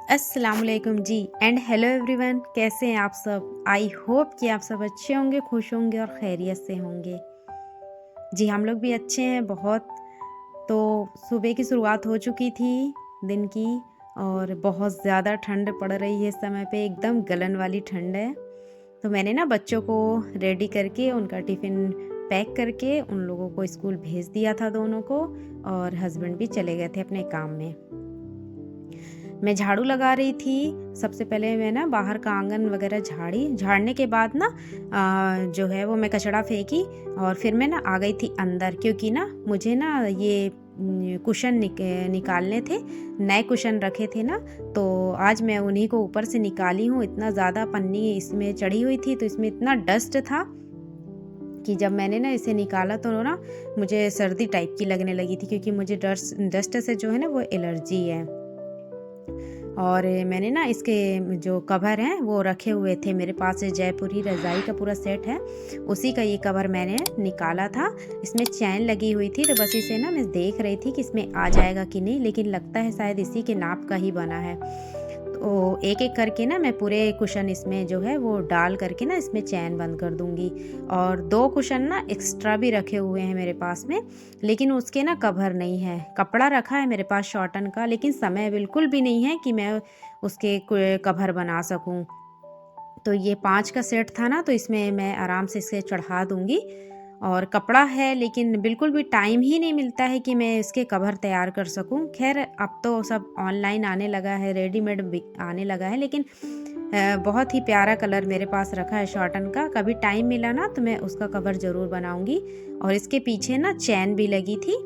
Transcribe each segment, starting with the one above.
अस्सलाम वालेकुम जी and hello everyone. कैसे हैं आप सब? आई होप कि आप सब अच्छे होंगे, खुश होंगे और खैरियत से होंगे। जी हम लोग भी अच्छे हैं बहुत। तो सुबह की शुरुआत हो चुकी थी दिन की और बहुत ज़्यादा ठंड पड़ रही है इस समय पे, एकदम गलन वाली ठंड है। तो मैंने ना बच्चों को रेडी करके उनका टिफ़िन पैक करके उन लोगों को स्कूल भेज दिया था दोनों को, और हस्बैंड भी चले गए थे अपने काम में। मैं झाड़ू लगा रही थी। सबसे पहले मैं ना बाहर का आंगन वगैरह झाड़ने के बाद ना जो है वो मैं कचड़ा फेंकी और फिर मैं ना आ गई थी अंदर, क्योंकि ना मुझे ना ये कुशन निकालने थे। नए कुशन रखे थे ना, तो आज मैं उन्हीं को ऊपर से निकाली हूँ। इतना ज़्यादा पन्नी इसमें चढ़ी हुई थी, तो इसमें इतना डस्ट था कि जब मैंने ना इसे निकाला तो ना मुझे सर्दी टाइप की लगने लगी थी, क्योंकि मुझे डस्ट से जो है ना वो एलर्जी है। और मैंने ना इसके जो कवर हैं वो रखे हुए थे मेरे पास, जयपुरी रज़ाई का पूरा सेट है, उसी का ये कवर मैंने निकाला था। इसमें चैन लगी हुई थी, तो बस इसे ना मैं देख रही थी कि इसमें आ जाएगा कि नहीं, लेकिन लगता है शायद इसी के नाप का ही बना है। तो एक एक करके ना मैं पूरे कुशन इसमें जो है वो डाल करके ना इसमें चैन बंद कर दूंगी। और 2 कुशन ना एक्स्ट्रा भी रखे हुए हैं मेरे पास में, लेकिन उसके ना कवर नहीं है। कपड़ा रखा है मेरे पास शॉर्टन का, लेकिन समय बिल्कुल भी नहीं है कि मैं उसके कवर बना सकूं। तो ये 5 का सेट था ना, तो इसमें मैं आराम से इसे चढ़ा दूंगी। और कपड़ा है, लेकिन बिल्कुल भी टाइम ही नहीं मिलता है कि मैं इसके कवर तैयार कर सकूं। खैर अब तो सब ऑनलाइन आने लगा है, रेडीमेड आने लगा है, लेकिन बहुत ही प्यारा कलर मेरे पास रखा है शॉर्टन का। कभी टाइम मिला ना तो मैं उसका कवर ज़रूर बनाऊंगी। और इसके पीछे ना चैन भी लगी थी,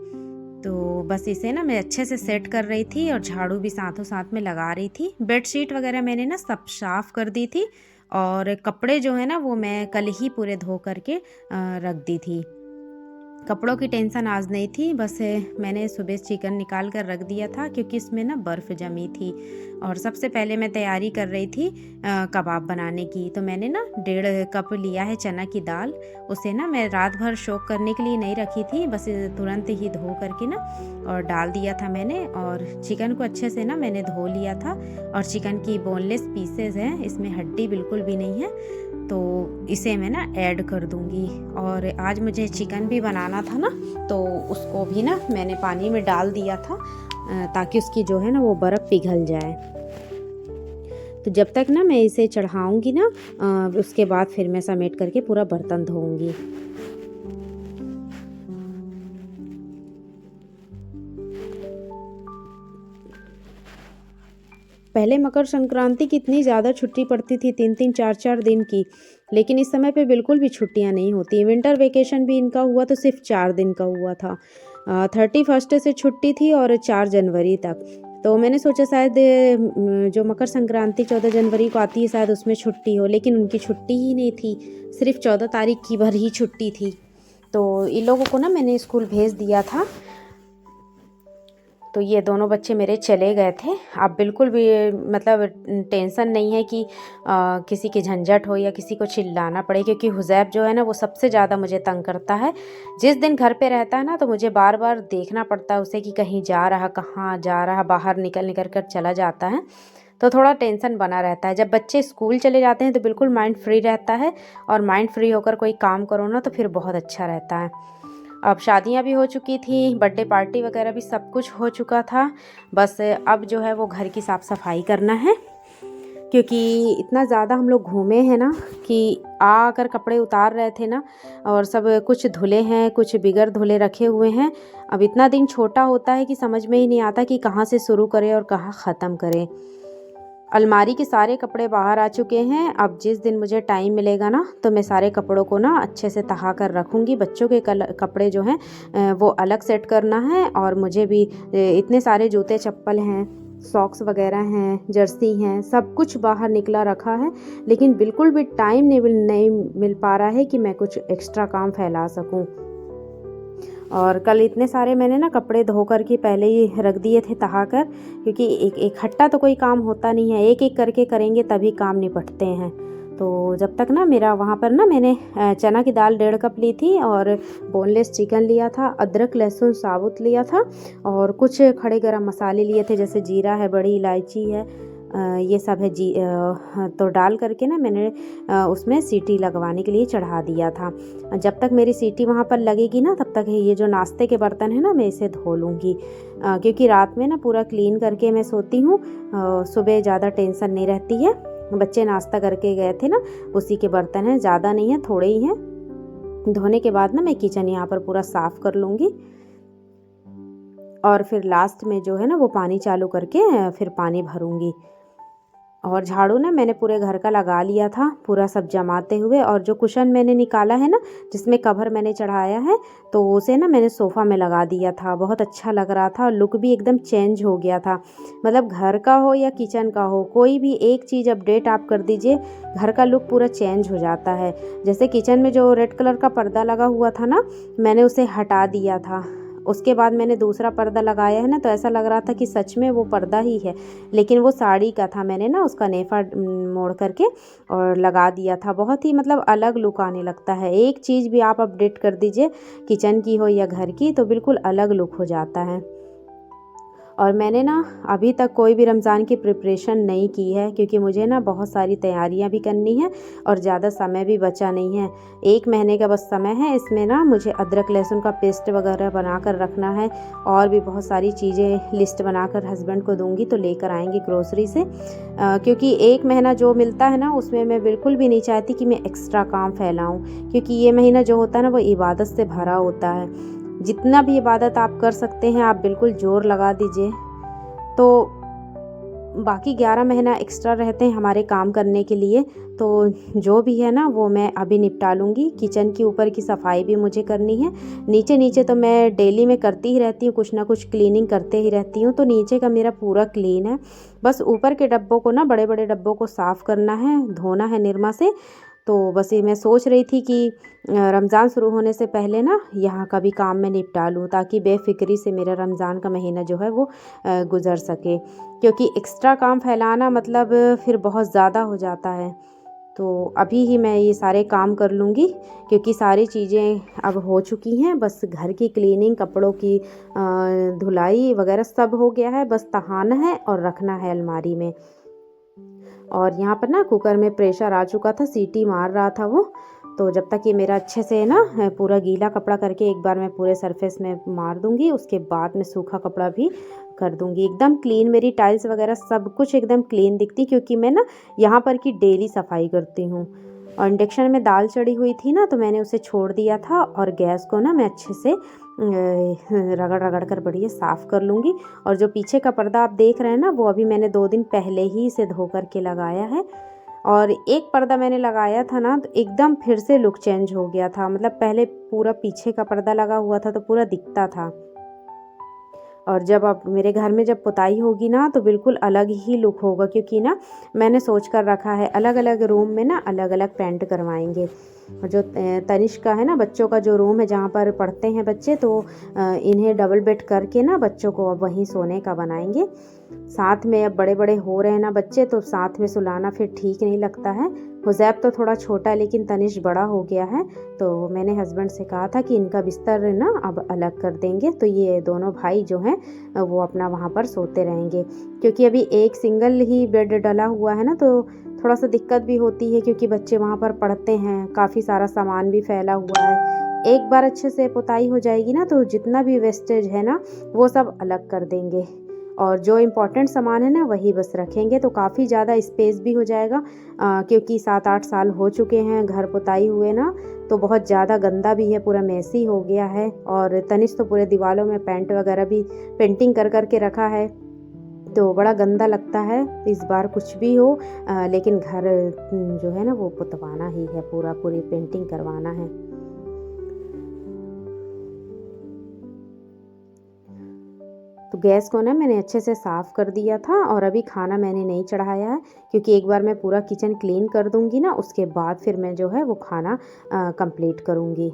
तो बस इसे ना मैं अच्छे से सेट कर रही थी और झाड़ू भी साथों साथ में लगा रही थी। बेडशीट वगैरह मैंने ना सब साफ़ कर दी थी, और कपड़े जो है ना वो मैं कल ही पूरे धो करके रख दी थी। कपड़ों की टेंशन आज नहीं थी, बस मैंने सुबह चिकन निकाल कर रख दिया था, क्योंकि इसमें ना बर्फ़ जमी थी। और सबसे पहले मैं तैयारी कर रही थी कबाब बनाने की। तो मैंने ना 1.5 कप लिया है चना की दाल। उसे ना मैं रात भर सोक करने के लिए नहीं रखी थी, बस तुरंत ही धो करके ना और डाल दिया था मैंने। और चिकन को अच्छे से ना मैंने धो लिया था। और चिकन की बोनलेस पीसेज हैं, इसमें हड्डी बिल्कुल भी नहीं है, तो इसे मैं ना ऐड कर दूंगी। और आज मुझे चिकन भी बनाना था ना, तो उसको भी ना मैंने पानी में डाल दिया था, ताकि उसकी जो है ना वो बर्फ़ पिघल जाए। तो जब तक ना मैं इसे चढ़ाऊंगी ना, उसके बाद फिर मैं समेट करके पूरा बर्तन धोऊंगी। पहले मकर संक्रांति की इतनी ज़्यादा छुट्टी पड़ती थी, 3-3 4-4 दिन की, लेकिन इस समय पे बिल्कुल भी छुट्टियां नहीं होती। विंटर वेकेशन भी इनका हुआ तो सिर्फ 4 दिन का हुआ था। 31 से छुट्टी थी और 4 जनवरी तक। तो मैंने सोचा शायद जो मकर संक्रांति 14 जनवरी को आती है शायद उसमें छुट्टी हो, लेकिन उनकी छुट्टी ही नहीं थी, सिर्फ 14 तारीख की भर ही छुट्टी थी। तो इन लोगों को ना मैंने स्कूल भेज दिया था। तो ये दोनों बच्चे मेरे चले गए थे। अब बिल्कुल भी मतलब टेंशन नहीं है कि किसी की झंझट हो या किसी को चिल्लाना पड़े, क्योंकि हुज़ैब जो है ना वो सबसे ज़्यादा मुझे तंग करता है। जिस दिन घर पे रहता है ना, तो मुझे बार बार देखना पड़ता है उसे कि कहीं जा रहा, कहाँ जा रहा, बाहर निकल कर चला जाता है, तो थोड़ा टेंशन बना रहता है। जब बच्चे स्कूल चले जाते हैं तो बिल्कुल माइंड फ्री रहता है, और माइंड फ्री होकर कोई काम करो ना तो फिर बहुत अच्छा रहता है। अब शादियां भी हो चुकी थी, बर्थडे पार्टी वगैरह भी सब कुछ हो चुका था। बस अब जो है वो घर की साफ़ सफाई करना है, क्योंकि इतना ज़्यादा हम लोग घूमे हैं ना कि आकर कपड़े उतार रहे थे ना, और सब कुछ धुले हैं, कुछ बिगर धुले रखे हुए हैं। अब इतना दिन छोटा होता है कि समझ में ही नहीं आता कि कहाँ से शुरू करें और कहाँ ख़त्म करें। अलमारी के सारे कपड़े बाहर आ चुके हैं। अब जिस दिन मुझे टाइम मिलेगा ना, तो मैं सारे कपड़ों को ना अच्छे से तहा कर रखूँगी। बच्चों के कपड़े जो हैं वो अलग सेट करना है, और मुझे भी इतने सारे जूते चप्पल हैं, सॉक्स वगैरह हैं, जर्सी हैं, सब कुछ बाहर निकला रखा है, लेकिन बिल्कुल भी टाइम नहीं मिल पा रहा है कि मैं कुछ एक्स्ट्रा काम फैला सकूँ। और कल इतने सारे मैंने ना कपड़े धो कर के पहले ही रख दिए थे तहा कर, क्योंकि इकट्ठा तो कोई काम होता नहीं है, एक एक करके करेंगे तभी काम निपटते हैं। तो जब तक ना मेरा वहाँ पर ना मैंने चना की दाल 1.5 कप ली थी, और बोनलेस चिकन लिया था, अदरक लहसुन साबुत लिया था, और कुछ खड़े गरम मसाले लिए थे, जैसे जीरा है, बड़ी इलायची है, ये सब है जी। तो डाल करके ना मैंने उसमें सीटी लगवाने के लिए चढ़ा दिया था। जब तक मेरी सीटी वहाँ पर लगेगी ना तब तक ये जो नाश्ते के बर्तन है ना मैं इसे धो लूँगी, क्योंकि रात में ना पूरा क्लीन करके मैं सोती हूँ। सुबह ज़्यादा टेंशन नहीं रहती है। बच्चे नाश्ता करके गए थे ना, उसी के बर्तन हैं, ज़्यादा नहीं है, थोड़े ही हैं। धोने के बाद ना मैं किचन यहाँ पर पूरा साफ़ कर लूँगी और फिर लास्ट में जो है ना वो पानी चालू करके फिर पानी भरूँगी। और झाड़ू ना मैंने पूरे घर का लगा लिया था, पूरा सब जमाते हुए। और जो कुशन मैंने निकाला है ना, जिसमें कवर मैंने चढ़ाया है, तो उसे ना मैंने सोफ़ा में लगा दिया था। बहुत अच्छा लग रहा था और लुक भी एकदम चेंज हो गया था। मतलब घर का हो या किचन का हो, कोई भी एक चीज़ अपडेट आप कर दीजिए, घर का लुक पूरा चेंज हो जाता है। जैसे किचन में जो रेड कलर का पर्दा लगा हुआ था ना, मैंने उसे हटा दिया था। उसके बाद मैंने दूसरा पर्दा लगाया है ना, तो ऐसा लग रहा था कि सच में वो पर्दा ही है, लेकिन वो साड़ी का था। मैंने ना उसका नेफा मोड़ करके और लगा दिया था। बहुत ही मतलब अलग लुक आने लगता है। एक चीज़ भी आप अपडेट कर दीजिए, किचन की हो या घर की, तो बिल्कुल अलग लुक हो जाता है। और मैंने ना अभी तक कोई भी रमज़ान की प्रिपरेशन नहीं की है, क्योंकि मुझे ना बहुत सारी तैयारियां भी करनी है और ज़्यादा समय भी बचा नहीं है। 1 महीने का बस समय है। इसमें ना मुझे अदरक लहसुन का पेस्ट वगैरह बना कर रखना है, और भी बहुत सारी चीज़ें लिस्ट बनाकर हस्बैंड को दूंगी तो लेकर आएंगे ग्रोसरी से। क्योंकि 1 महीना जो मिलता है ना, उसमें मैं बिल्कुल भी नहीं चाहती कि मैं एक्स्ट्रा काम फैलाऊँ, क्योंकि ये महीना जो होता है ना वो इबादत से भरा होता है। जितना भी इबादत आप कर सकते हैं आप बिल्कुल जोर लगा दीजिए। तो बाकी 11 महीना एक्स्ट्रा रहते हैं हमारे काम करने के लिए, तो जो भी है ना वो मैं अभी निपटा लूँगी। किचन की ऊपर की सफाई भी मुझे करनी है। नीचे नीचे तो मैं डेली में करती ही रहती हूँ, कुछ ना कुछ क्लीनिंग करते ही रहती हूँ, तो नीचे का मेरा पूरा क्लीन है। बस ऊपर के डब्बों को ना, बड़े बड़े डब्बों को साफ़ करना है, धोना है निरमा से। तो बस ये मैं सोच रही थी कि रमज़ान शुरू होने से पहले ना यहाँ का भी काम मैं निपटा लूँ, ताकि बेफ़िक्री से मेरा रमज़ान का महीना जो है वो गुज़र सके। क्योंकि एक्स्ट्रा काम फैलाना मतलब फिर बहुत ज़्यादा हो जाता है। तो अभी ही मैं ये सारे काम कर लूँगी, क्योंकि सारी चीज़ें अब हो चुकी हैं। बस घर की क्लीनिंग, कपड़ों की धुलाई वगैरह सब हो गया है। बस तहाना है और रखना है अलमारी में। और यहाँ पर ना कुकर में प्रेशर आ चुका था, सीटी मार रहा था वो। तो जब तक ये मेरा अच्छे से ना पूरा गीला कपड़ा करके एक बार मैं पूरे सरफेस में मार दूंगी, उसके बाद मैं सूखा कपड़ा भी कर दूंगी। एकदम क्लीन मेरी टाइल्स वगैरह सब कुछ एकदम क्लीन दिखती, क्योंकि मैं ना यहाँ पर की डेली सफाई करती हूँ। और इंडक्शन में दाल चढ़ी हुई थी ना, तो मैंने उसे छोड़ दिया था, और गैस को ना मैं अच्छे से रगड़ रगड़ कर बढ़िया साफ़ कर लूँगी। और जो पीछे का पर्दा आप देख रहे हैं ना, वो अभी मैंने 2 दिन पहले ही इसे धो करके लगाया है। और एक पर्दा मैंने लगाया था ना, तो एकदम फिर से लुक चेंज हो गया था। मतलब पहले पूरा पीछे का पर्दा लगा हुआ था तो पूरा दिखता था, और जब अब मेरे घर में जब पुताई होगी ना तो बिल्कुल अलग ही लुक होगा। क्योंकि ना मैंने सोच कर रखा है, अलग अलग रूम में ना अलग अलग पेंट करवाएंगे। और जो तनिष्क का है ना, बच्चों का जो रूम है जहाँ पर पढ़ते हैं बच्चे, तो इन्हें डबल बेड करके ना बच्चों को अब वहीं सोने का बनाएंगे। साथ में अब बड़े बड़े हो रहे हैं ना बच्चे, तो साथ में सुलाना फिर ठीक नहीं लगता है। हुज़ैब तो थोड़ा छोटा है, लेकिन तनिष्क बड़ा हो गया है। तो मैंने हस्बैंड से कहा था कि इनका बिस्तर ना अब अलग कर देंगे, तो ये दोनों भाई जो हैं वो अपना वहाँ पर सोते रहेंगे। क्योंकि अभी एक सिंगल ही बेड डला हुआ है ना, तो थोड़ा सा दिक्कत भी होती है, क्योंकि बच्चे वहाँ पर पढ़ते हैं, काफ़ी सारा सामान भी फैला हुआ है। एक बार अच्छे से पुताई हो जाएगी ना, तो जितना भी वेस्टेज है ना वो सब अलग कर देंगे, और जो इम्पोर्टेंट सामान है ना वही बस रखेंगे। तो काफ़ी ज़्यादा स्पेस भी हो जाएगा, क्योंकि 7-8 साल हो चुके हैं घर पुताई हुए ना, तो बहुत ज़्यादा गंदा भी है, पूरा मेसी हो गया है। और तनिष्क तो पूरे दीवारों में पेंट वगैरह भी पेंटिंग कर कर के रखा है, तो बड़ा गंदा लगता है। इस बार कुछ भी हो, लेकिन घर जो है ना वो पुतवाना ही है, पूरी पेंटिंग करवाना है। तो गैस को ना मैंने अच्छे से साफ़ कर दिया था, और अभी खाना मैंने नहीं चढ़ाया है, क्योंकि एक बार मैं पूरा किचन क्लीन कर दूंगी ना, उसके बाद फिर मैं जो है वो खाना कंप्लीट करूंगी।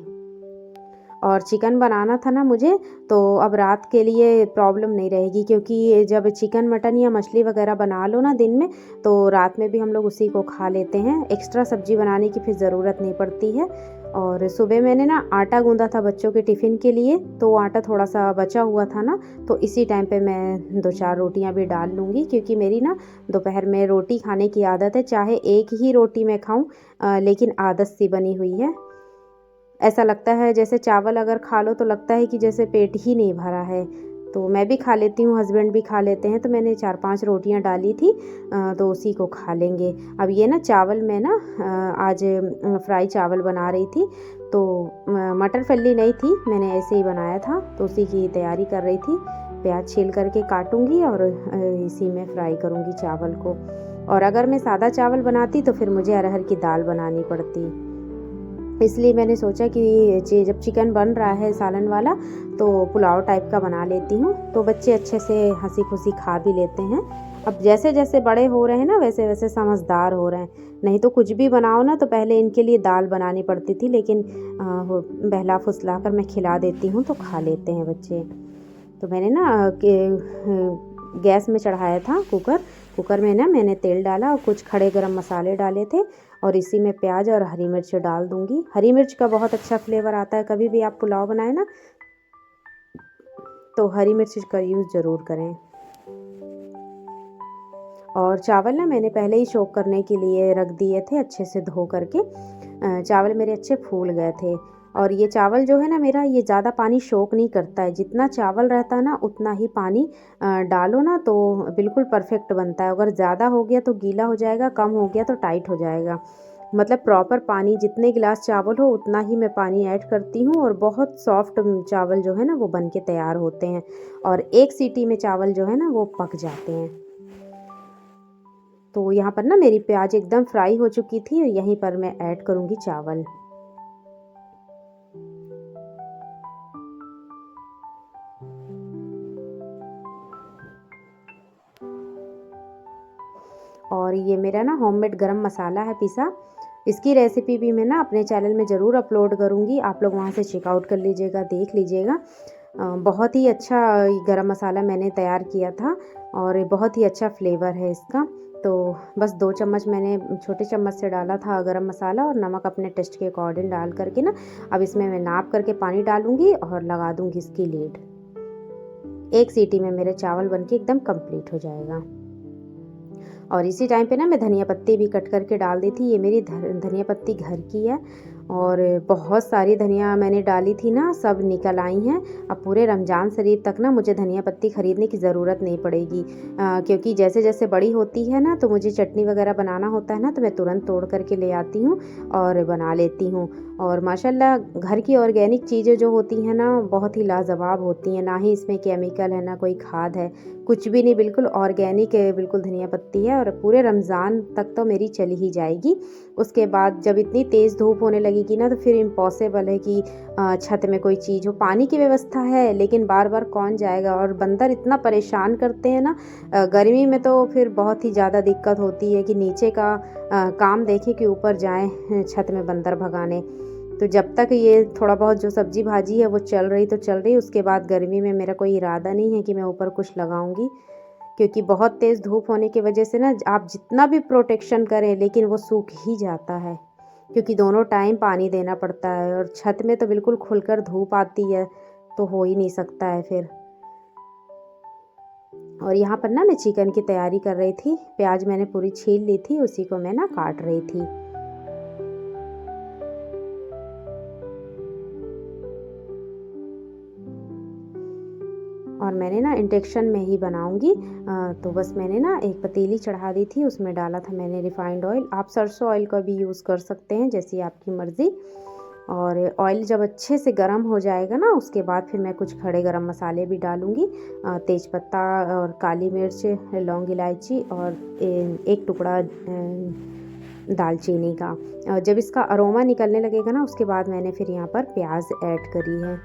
और चिकन बनाना था ना मुझे, तो अब रात के लिए प्रॉब्लम नहीं रहेगी, क्योंकि जब चिकन मटन या मछली वगैरह बना लो ना दिन में, तो रात में भी हम लोग उसी को खा लेते हैं। एक्स्ट्रा सब्जी बनाने की फिर ज़रूरत नहीं पड़ती है। और सुबह मैंने ना आटा गूँधा था बच्चों के टिफ़िन के लिए, तो आटा थोड़ा-सा बचा हुआ था ना, तो इसी टाइम पे मैं 2-4 रोटियाँ भी डाल लूँगी, क्योंकि मेरी ना दोपहर में रोटी खाने की आदत है, चाहे एक ही रोटी मैं खाऊँ, लेकिन आदत सी बनी हुई है। ऐसा लगता है जैसे चावल अगर खा लो तो लगता है कि जैसे पेट ही नहीं भरा है। तो मैं भी खा लेती हूँ, हस्बैंड भी खा लेते हैं, तो मैंने 4-5 रोटियाँ डाली थी, तो उसी को खा लेंगे। अब ये ना चावल मैं ना आज फ्राई चावल बना रही थी, तो मटर फल्ली नहीं थी, मैंने ऐसे ही बनाया था, तो उसी की तैयारी कर रही थी। प्याज छील करके काटूँगी और इसी में फ्राई करूँगी चावल को। और अगर मैं सादा चावल बनाती तो फिर मुझे अरहर की दाल बनानी पड़ती। इसलिए मैंने सोचा कि जब चिकन बन रहा है सालन वाला, तो पुलाव टाइप का बना लेती हूँ, तो बच्चे अच्छे से हंसी खुशी खा भी लेते हैं। अब जैसे जैसे बड़े हो रहे हैं ना, वैसे वैसे समझदार हो रहे हैं। नहीं तो कुछ भी बनाओ ना, तो पहले इनके लिए दाल बनानी पड़ती थी, लेकिन बहला फुसला कर मैं खिला देती हूँ तो खा लेते हैं बच्चे। तो मैंने ना गैस में चढ़ाया था कुकर में ना मैंने तेल डाला और कुछ खड़े गरम मसाले डाले थे, और इसी में प्याज और हरी मिर्च डाल दूँगी। हरी मिर्च का बहुत अच्छा फ्लेवर आता है, कभी भी आप पुलाव बनाएं ना तो हरी मिर्च का यूज़ ज़रूर करें। और चावल ना मैंने पहले ही सोक करने के लिए रख दिए थे अच्छे से धो करके। चावल मेरे अच्छे फूल गए थे, और ये चावल जो है ना मेरा, ये ज़्यादा पानी सोक नहीं करता है। जितना चावल रहता है ना उतना ही पानी डालो ना तो बिल्कुल परफेक्ट बनता है। अगर ज़्यादा हो गया तो गीला हो जाएगा, कम हो गया तो टाइट हो जाएगा। मतलब प्रॉपर पानी, जितने गिलास चावल हो उतना ही मैं पानी ऐड करती हूँ, और बहुत सॉफ्ट चावल जो है ना वो बन के तैयार होते हैं, और एक सीटी में चावल जो है ना वो पक जाते हैं। तो यहाँ पर ना मेरी प्याज एकदम फ्राई हो चुकी थी, और यहीं पर मैं ऐड करूँगी चावल। और ये मेरा ना होममेड गरम मसाला है पिसा। इसकी रेसिपी भी मैं ना अपने चैनल में ज़रूर अपलोड करूँगी, आप लोग वहाँ से चेकआउट कर लीजिएगा, देख लीजिएगा। बहुत ही अच्छा गरम मसाला मैंने तैयार किया था, और बहुत ही अच्छा फ्लेवर है इसका। तो बस 2 चम्मच मैंने छोटे चम्मच से डाला था गरम मसाला, और नमक अपने टेस्ट के अकॉर्डिंग डाल करके ना, अब इसमें मैं नाप करके पानी डालूँगी और लगा दूँगी इसकी लीड। एक सीटी में मेरे चावल बनके एकदम कंप्लीट हो जाएगा। और इसी टाइम पे ना मैं धनिया पत्ती भी कट करके डाल दी थी। ये मेरी धनिया पत्ती घर की है, और बहुत सारी धनिया मैंने डाली थी ना, सब निकल आई हैं। अब पूरे रमज़ान शरीफ तक ना मुझे धनिया पत्ती ख़रीदने की ज़रूरत नहीं पड़ेगी, क्योंकि जैसे जैसे बड़ी होती है ना, तो मुझे चटनी वगैरह बनाना होता है ना, तो मैं तुरंत तोड़ करके ले आती हूँ और बना लेती हूँ। और माशाल्लाह घर की ऑर्गेनिक चीज़ें जो होती हैं ना, बहुत ही लाजवाब होती हैं। ना ही इसमें केमिकल है, ना कोई खाद है, कुछ भी नहीं, बिल्कुल ऑर्गेनिक है, बिल्कुल धनिया पत्ती है। और पूरे रमज़ान तक तो मेरी चली ही जाएगी। उसके बाद जब इतनी तेज़ धूप होने लगेगी ना, तो फिर इम्पॉसिबल है कि छत में कोई चीज़ हो। पानी की व्यवस्था है, लेकिन बार बार कौन जाएगा, और बंदर इतना परेशान करते हैं ना, गर्मी में तो फिर बहुत ही ज़्यादा दिक्कत होती है कि नीचे का काम देखें कि ऊपर जाएं छत में बंदर भगाने। तो जब तक ये थोड़ा बहुत जो सब्जी भाजी है वो चल रही तो चल रही, उसके बाद गर्मी में मेरा कोई इरादा नहीं है कि मैं ऊपर कुछ लगाऊंगी, क्योंकि बहुत तेज़ धूप होने की वजह से ना आप जितना भी प्रोटेक्शन करें, लेकिन वो सूख ही जाता है, क्योंकि दोनों टाइम पानी देना पड़ता है। और छत में तो बिल्कुल खुलकर धूप आती है, तो हो ही नहीं सकता है फिर। और यहाँ पर ना मैं चिकन की तैयारी कर रही थी। प्याज मैंने पूरी छील ली थी, उसी को मैं ना काट रही थी। और मैंने ना इंडक्शन में ही बनाऊंगी, तो बस मैंने ना एक पतीली चढ़ा दी थी, उसमें डाला था मैंने रिफाइंड ऑयल। आप सरसों ऑयल का भी यूज़ कर सकते हैं, जैसी आपकी मर्ज़ी। और ऑयल जब अच्छे से गर्म हो जाएगा ना, उसके बाद फिर मैं कुछ खड़े गरम मसाले भी डालूँगी, तेज़पत्ता और काली मिर्च, लौंग इलायची, और एक टुकड़ा दालचीनी का। जब इसका अरोमा निकलने लगेगा ना, उसके बाद मैंने फिर यहाँ पर प्याज ऐड करी है।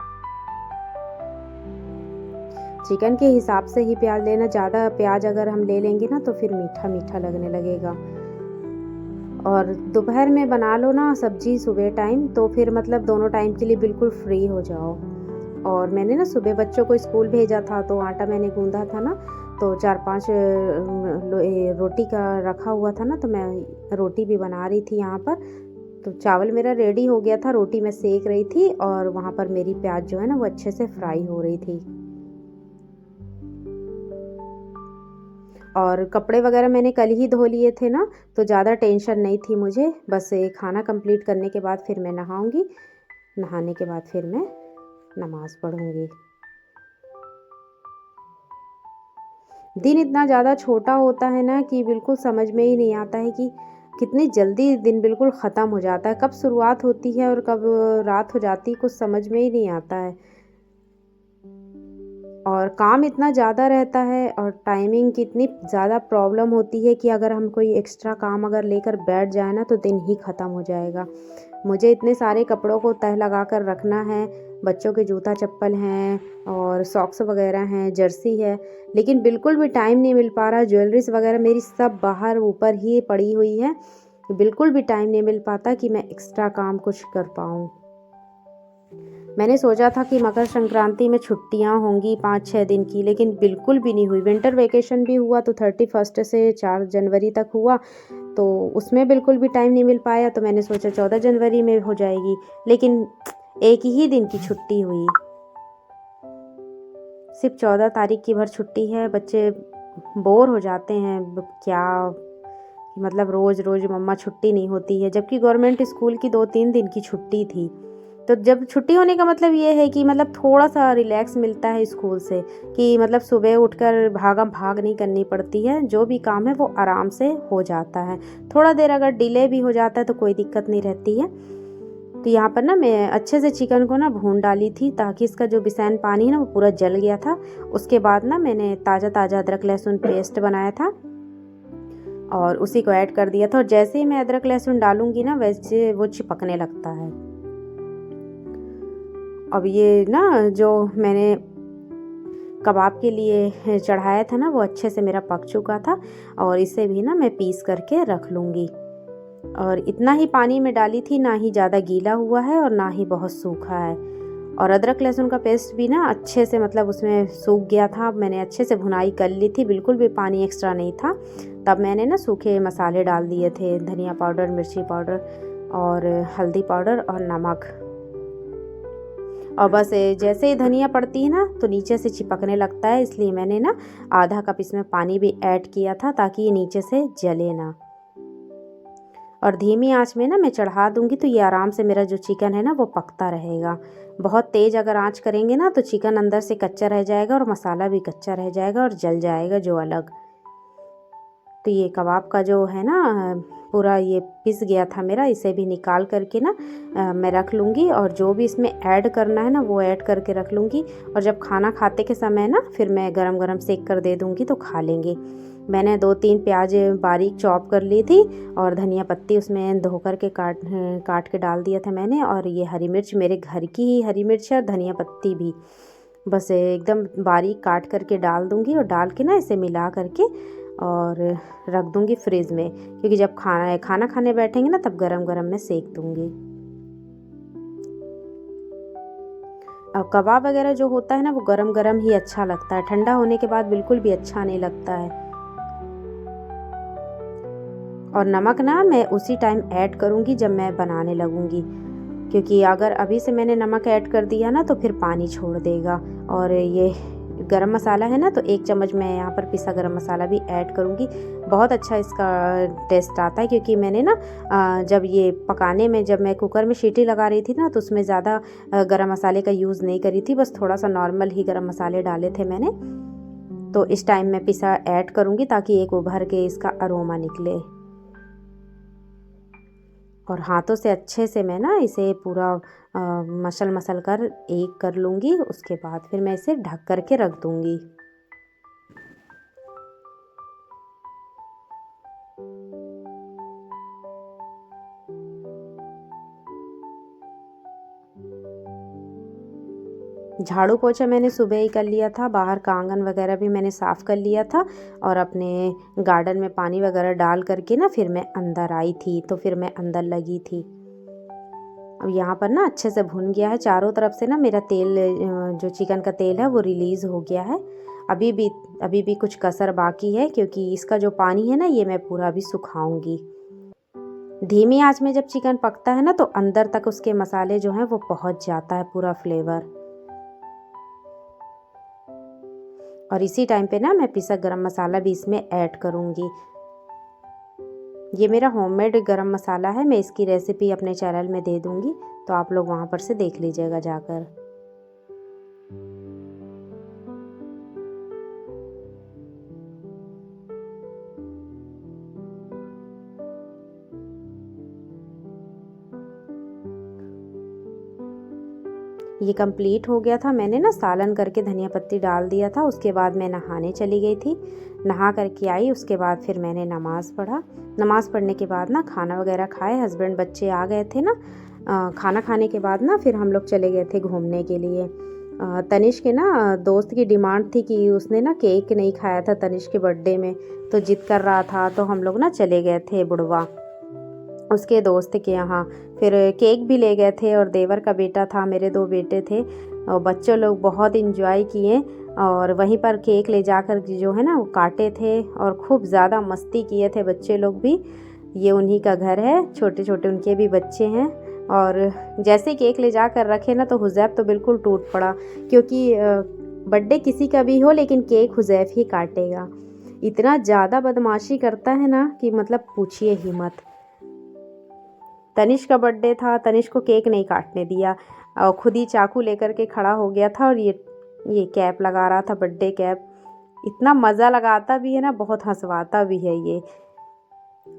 चिकन के हिसाब से ही प्याज लेना, ज़्यादा प्याज अगर हम ले लेंगे ना, तो फिर मीठा मीठा लगने लगेगा। और दोपहर में बना लो ना सब्जी सुबह टाइम, तो फिर मतलब दोनों टाइम के लिए बिल्कुल फ्री हो जाओ। और मैंने ना सुबह बच्चों को स्कूल भेजा था, तो आटा मैंने गूंदा था ना, तो 4-5 रोटी का रखा हुआ था ना, तो मैं रोटी भी बना रही थी यहाँ पर। तो चावल मेरा रेडी हो गया था, रोटी मैं सेक रही थी और वहाँ पर मेरी प्याज जो है ना वो अच्छे से फ्राई हो रही थी। और कपड़े वगैरह मैंने कल ही धो लिए थे ना, तो ज़्यादा टेंशन नहीं थी मुझे। बस ये खाना कंप्लीट करने के बाद फिर मैं नहाऊंगी, नहाने के बाद फिर मैं नमाज़ पढ़ूंगी। दिन इतना ज़्यादा छोटा होता है ना कि बिल्कुल समझ में ही नहीं आता है कि कितनी जल्दी दिन बिल्कुल ख़त्म हो जाता है, कब शुरुआत होती है और कब रात हो जाती है, कुछ समझ में ही नहीं आता है। और काम इतना ज़्यादा रहता है और टाइमिंग की इतनी ज़्यादा प्रॉब्लम होती है कि अगर हम कोई एक्स्ट्रा काम अगर लेकर बैठ जाए ना तो दिन ही ख़त्म हो जाएगा। मुझे इतने सारे कपड़ों को तह लगा कर रखना है, बच्चों के जूता चप्पल हैं और सॉक्स वगैरह हैं, जर्सी है, लेकिन बिल्कुल भी टाइम नहीं मिल पा रहा। ज्वेलरीज वगैरह मेरी सब बाहर ऊपर ही पड़ी हुई है, बिल्कुल भी टाइम नहीं मिल पाता कि मैं एक्स्ट्रा काम कुछ कर पाऊँ। मैंने सोचा था कि मकर संक्रांति में छुट्टियां होंगी 5-6 दिन की, लेकिन बिल्कुल भी नहीं हुई। विंटर वेकेशन भी हुआ तो 31 से 4 जनवरी तक हुआ, तो उसमें बिल्कुल भी टाइम नहीं मिल पाया। तो मैंने सोचा 14 जनवरी में हो जाएगी, लेकिन एक ही दिन की छुट्टी हुई। सिर्फ 14 तारीख की भर छुट्टी है। बच्चे बोर हो जाते हैं, क्या मतलब रोज़ रोज़ मम्मा छुट्टी नहीं होती है, जबकि गवर्नमेंट स्कूल की 2-3 दिन की छुट्टी थी। तो जब छुट्टी होने का मतलब ये है कि मतलब थोड़ा सा रिलैक्स मिलता है स्कूल से, कि मतलब सुबह उठकर भागम भाग नहीं करनी पड़ती है, जो भी काम है वो आराम से हो जाता है। थोड़ा देर अगर डिले भी हो जाता है तो कोई दिक्कत नहीं रहती है। तो यहाँ पर ना मैं अच्छे से चिकन को ना भून डाली थी ताकि इसका जो बिसैन पानी है ना वो पूरा जल गया था। उसके बाद ना मैंने ताज़ा ताज़ा अदरक लहसुन पेस्ट बनाया था और उसी को ऐड कर दिया था। और जैसे ही मैं अदरक लहसुन डालूंगी ना वैसे वो चिपकने लगता है। अब ये ना जो मैंने कबाब के लिए चढ़ाया था ना वो अच्छे से मेरा पक चुका था और इसे भी ना मैं पीस करके रख लूँगी। और इतना ही पानी में डाली थी, ना ही ज़्यादा गीला हुआ है और ना ही बहुत सूखा है। और अदरक लहसुन का पेस्ट भी ना अच्छे से मतलब उसमें सूख गया था। मैंने अच्छे से भुनाई कर ली थी, बिल्कुल भी पानी एक्स्ट्रा नहीं था। तब मैंने ना सूखे मसाले डाल दिए थे, धनिया पाउडर, मिर्ची पाउडर और हल्दी पाउडर और नमक। और बस जैसे ही धनिया पड़ती है ना तो नीचे से चिपकने लगता है, इसलिए मैंने ना आधा कप इसमें पानी भी ऐड किया था ताकि ये नीचे से जले ना। और धीमी आंच में ना मैं चढ़ा दूंगी तो ये आराम से मेरा जो चिकन है ना वो पकता रहेगा। बहुत तेज़ अगर आंच करेंगे ना तो चिकन अंदर से कच्चा रह जाएगा और मसाला भी कच्चा रह जाएगा और जल जाएगा जो अलग। तो ये कबाब का जो है ना पूरा ये पिस गया था मेरा, इसे भी निकाल करके ना मैं रख लूँगी और जो भी इसमें ऐड करना है ना वो ऐड करके रख लूँगी। और जब खाना खाते के समय ना फिर मैं गरम गरम सेक कर दे दूँगी तो खा लेंगे। मैंने 2-3 प्याज बारीक चॉप कर ली थी और धनिया पत्ती उसमें धो कर के काट के डाल दिया था मैंने। और ये हरी मिर्च मेरे घर की ही हरी मिर्च है और धनिया पत्ती भी बस एकदम बारीक काट करके डाल दूँगी और डाल के ना इसे मिला करके और रख दूँगी फ्रिज में, क्योंकि जब खाना खाने बैठेंगे ना तब गरम गरम मैं सेक दूँगी। और कबाब वगैरह जो होता है ना वो गरम गरम ही अच्छा लगता है, ठंडा होने के बाद बिल्कुल भी अच्छा नहीं लगता है। और नमक ना मैं उसी टाइम ऐड करूँगी जब मैं बनाने लगूँगी, क्योंकि अगर अभी से मैंने नमक ऐड कर दिया ना तो फिर पानी छोड़ देगा। और ये गरम मसाला है ना तो 1 चम्मच मैं यहाँ पर पिसा गरम मसाला भी ऐड करूँगी। बहुत अच्छा इसका टेस्ट आता है, क्योंकि मैंने ना जब ये पकाने में जब मैं कुकर में सीटी लगा रही थी ना तो उसमें ज़्यादा गरम मसाले का यूज़ नहीं करी थी, बस थोड़ा सा नॉर्मल ही गरम मसाले डाले थे मैंने। तो इस टाइम मैं पिसा ऐड करूँगी ताकि एक उभर के इसका अरोमा निकले। और हाथों से अच्छे से मैं ना इसे पूरा मसल कर एक कर लूँगी। उसके बाद फिर मैं इसे ढक कर के रख दूँगी। झाड़ू पोछा मैंने सुबह ही कर लिया था, बाहर का आंगन वगैरह भी मैंने साफ़ कर लिया था और अपने गार्डन में पानी वगैरह डाल करके ना फिर मैं अंदर आई थी, तो फिर मैं अंदर लगी थी। अब यहाँ पर ना अच्छे से भुन गया है चारों तरफ से ना, मेरा तेल जो चिकन का तेल है वो रिलीज़ हो गया है। अभी भी कुछ कसर बाकी है, क्योंकि इसका जो पानी है ना ये मैं पूरा अभी सुखाऊंगी। धीमी आंच में जब चिकन पकता है ना तो अंदर तक उसके मसाले जो हैं वो पहुंच जाता है पूरा फ्लेवर। और इसी टाइम पे ना मैं पिसा गरम मसाला भी इसमें ऐड करूँगी। ये मेरा होममेड गरम मसाला है, मैं इसकी रेसिपी अपने चैनल में दे दूँगी, तो आप लोग वहाँ पर से देख लीजिएगा जाकर। ये कंप्लीट हो गया था। मैंने ना सालन करके धनिया पत्ती डाल दिया था। उसके बाद मैं नहाने चली गई थी, नहा करके आई। उसके बाद फिर मैंने नमाज़ पढ़ा। नमाज़ पढ़ने के बाद ना खाना वगैरह खाए, हस्बैंड बच्चे आ गए थे ना। खाना खाने के बाद ना फिर हम लोग चले गए थे घूमने के लिए। तनिष्क के ना दोस्त की डिमांड थी कि उसने ना केक नहीं खाया था तनिष्क के बर्थडे में, तो जिद कर रहा था, तो हम लोग ना चले गए थे बुढ़वा उसके दोस्त के यहाँ। फिर केक भी ले गए थे और देवर का बेटा था, मेरे 2 बेटे थे और बच्चे लोग बहुत इन्जॉय किए। और वहीं पर केक ले जाकर जो है ना वो काटे थे और खूब ज़्यादा मस्ती किए थे बच्चे लोग भी। ये उन्हीं का घर है, छोटे छोटे उनके भी बच्चे हैं। और जैसे केक ले जाकर रखे ना तो हुज़ैफ तो बिल्कुल टूट पड़ा, क्योंकि बर्थडे किसी का भी हो लेकिन केक हुज़ैफ ही काटेगा। इतना ज़्यादा बदमाशी करता है ना कि मतलब पूछिए ही मत। तनिष्क का बर्थडे था, तनिष्क को केक नहीं काटने दिया और खुद ही चाकू लेकर के खड़ा हो गया था और ये कैप लगा रहा था, बर्थडे कैप। इतना मज़ा लगाता भी है ना, बहुत हंसवाता भी है ये।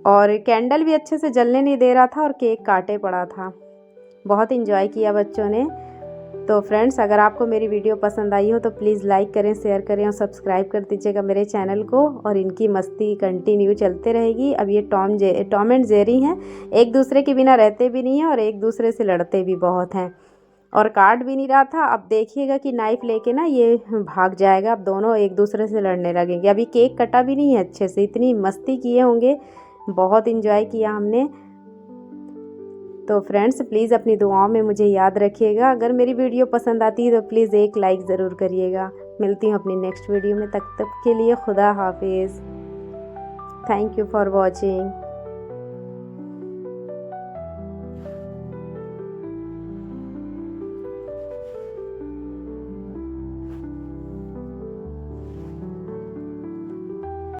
और कैंडल भी अच्छे से जलने नहीं दे रहा था और केक काटे पड़ा था। बहुत इन्जॉय किया बच्चों ने। तो फ्रेंड्स, अगर आपको मेरी वीडियो पसंद आई हो तो प्लीज़ लाइक करें, शेयर करें और सब्सक्राइब कर दीजिएगा मेरे चैनल को। और इनकी मस्ती कंटिन्यू चलते रहेगी। अब ये टॉम एंड जेरी हैं, एक दूसरे के बिना रहते भी नहीं हैं और एक दूसरे से लड़ते भी बहुत हैं। और काट भी नहीं रहा था। अब देखिएगा कि नाइफ़ लेके ना ये भाग जाएगा। अब दोनों एक दूसरे से लड़ने लगेंगे। अभी केक कटा भी नहीं है अच्छे से, इतनी मस्ती किए होंगे, बहुत इन्जॉय किया हमने। तो फ्रेंड्स, प्लीज़ अपनी दुआओं में मुझे याद रखिएगा। अगर मेरी वीडियो पसंद आती है तो प्लीज़ एक लाइक ज़रूर करिएगा। मिलती हूँ अपनी नेक्स्ट वीडियो में, तब तक के लिए खुदा हाफिज़। Thank you for watching.